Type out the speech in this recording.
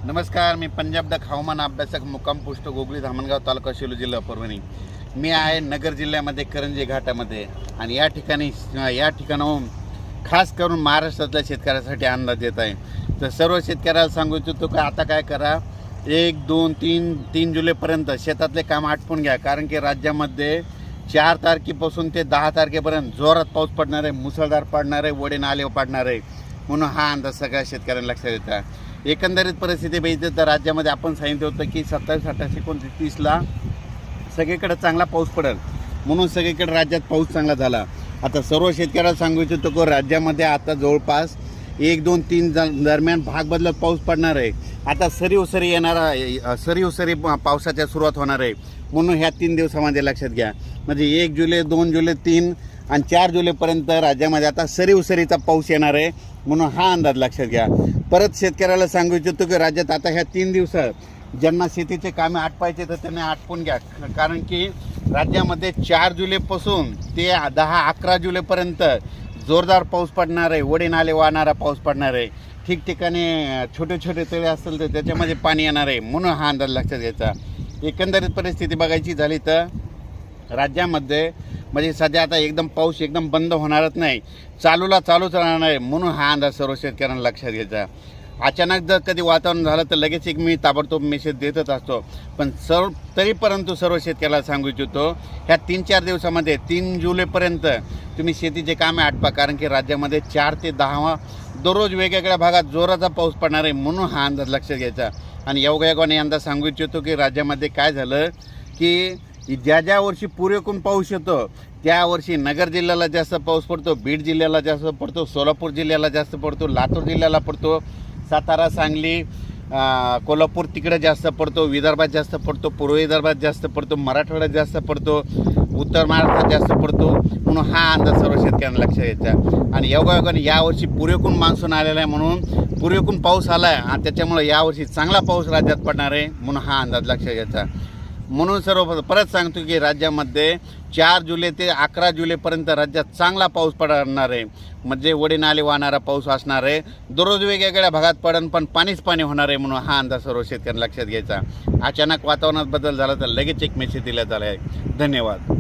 नमस्कार, मी पंजाब डक हवामान अभ्यासक मुक्काम पोस्ट गोगली धामणगाव तालुका शेलू जिल्हा परभणी। मी आहे नगर जिल्ह्यामध्ये करंजी घाटामध्ये आणि या ठिकाणाहून खास करून महाराष्ट्रातल्या शेतकऱ्यासाठी अंदाज देत आहे। तर सर्व शेतकऱ्याला सांगू इच्छितो की आता काय करा, 1, 2, 3 जुलैपर्यंत शेतातले काम आटपून घ्या, कारण की राज्यामध्ये 4 तारखेपासून ते 10 तारखेपर्यंत जोरात पाऊस पडणार आहे, मुसळधार पडणार आहे, वडे नाले पडणार आहे। म्हणून हा अंदाज सगळ्या शेतकऱ्यांना लक्षात येतात। एकंदरीत परिस्थिती बघितली तर राज्यामध्ये आपण सांगितलं होतं की 27, 28, 29, 30ला सगळीकडे चांगला पाऊस पडेल, म्हणून सगळीकडे राज्यात पाऊस चांगला झाला। आता सर्व शेतकऱ्याला सांगू इच्छितो की राज्यामध्ये आता जवळपास 1, 2, 3 दरम्यान भाग बदलत पाऊस पडणार आहे। आता सरी येणारा सरी पावसाच्या सुरुवात होणार आहे, म्हणून ह्या 3 दिवसामध्ये लक्षात घ्या। म्हणजे 1 जुलै, 2 जुलै, 3 आणि 4 जुलैपर्यंत राज्यामध्ये आता सरीचा पाऊस येणार आहे, म्हणून हा अंदाज लक्षात घ्या। परत शेतकऱ्याला सांगू इच्छितो की राज्यात आता ह्या 3 दिवसात ज्यांना शेतीचे कामे आटपायचे तर त्यांनी आटपून घ्या, कारण की राज्यामध्ये 4 जुलैपासून ते 10-11 जुलैपर्यंत जोरदार पाऊस पडणार आहे, वडे नाले वाहणारा पाऊस पडणार आहे। ठिकठिकाणी छोटे छोटे तळे असतील तर त्याच्यामध्ये पाणी येणार आहे, म्हणून हा अंदाज लक्षात घ्यायचा। एकंदरीत परिस्थिती बघायची झाली तर राज्यामध्ये म्हणजे सध्या आता एकदम पाऊस एकदम बंद होणारच नाही, चालूच राहणार आहे, म्हणून हा अंदाज सर्व शेतकऱ्यांना लक्षात घ्यायचा। अचानक जर कधी वातावरण झालं तर लगेच एक मी ताबडतोब मेसेज देतच असतो, पण परंतु सर्व शेतकऱ्याला सांगू इच्छितो ह्या 3-4 दिवसामध्ये 3 जुलैपर्यंत तुम्ही शेतीचे कामे आटपा, कारण की राज्यामध्ये 4 ते 10 दररोज वेगवेगळ्या भागात जोराचा पाऊस पडणार आहे, म्हणून हा अंदाज लक्षात घ्यायचा। आणि योगायोगाने अंदाज सांगू इच्छितो की राज्यामध्ये काय झालं की ज्या वर्षी पुरेपूर पाऊस येतो त्या वर्षी नगर जिल्ह्याला जास्त पाऊस पडतो, बीड जिल्ह्याला जास्त पडतो, सोलापूर जिल्ह्याला जास्त पडतो, लातूर जिल्ह्याला पडतो, सातारा, सांगली, कोल्हापूर तिकडे जास्त पडतो, विदर्भात जास्त पडतो, पूर्व विदर्भात जास्त पडतो, मराठवाड्यात जास्त पडतो, उत्तर महाराष्ट्रात जास्त पडतो, म्हणून हा अंदाज सर्व शेतकऱ्यांना लक्षात घ्यायचा। आणि योगायोगाने यावर्षी पुरेपूर मान्सून आलेला आहे, म्हणून पुरेपूर पाऊस आला आहे आणि त्याच्यामुळे यावर्षी चांगला पाऊस राज्यात पडणार आहे, म्हणून हा अंदाज लक्षात घ्यायचा। म्हणून सर्व परत सांगतो की राज्यामध्ये 4 जुलै ते 11 जुलैपर्यंत राज्यात चांगला पाऊस पडणार आहे, म्हणजे वडे नाले वाहणारा पाऊस असणार आहे, दररोज वेगवेगळ्या भागात पडन पण पाणीच पाणी होणार आहे, म्हणून हा अंदाज सर्व शेतकऱ्यांना लक्षात घ्यायचा। अचानक वातावरणात बदल झाला तर लगेच एक मेसेज दिला झाला आहे। धन्यवाद।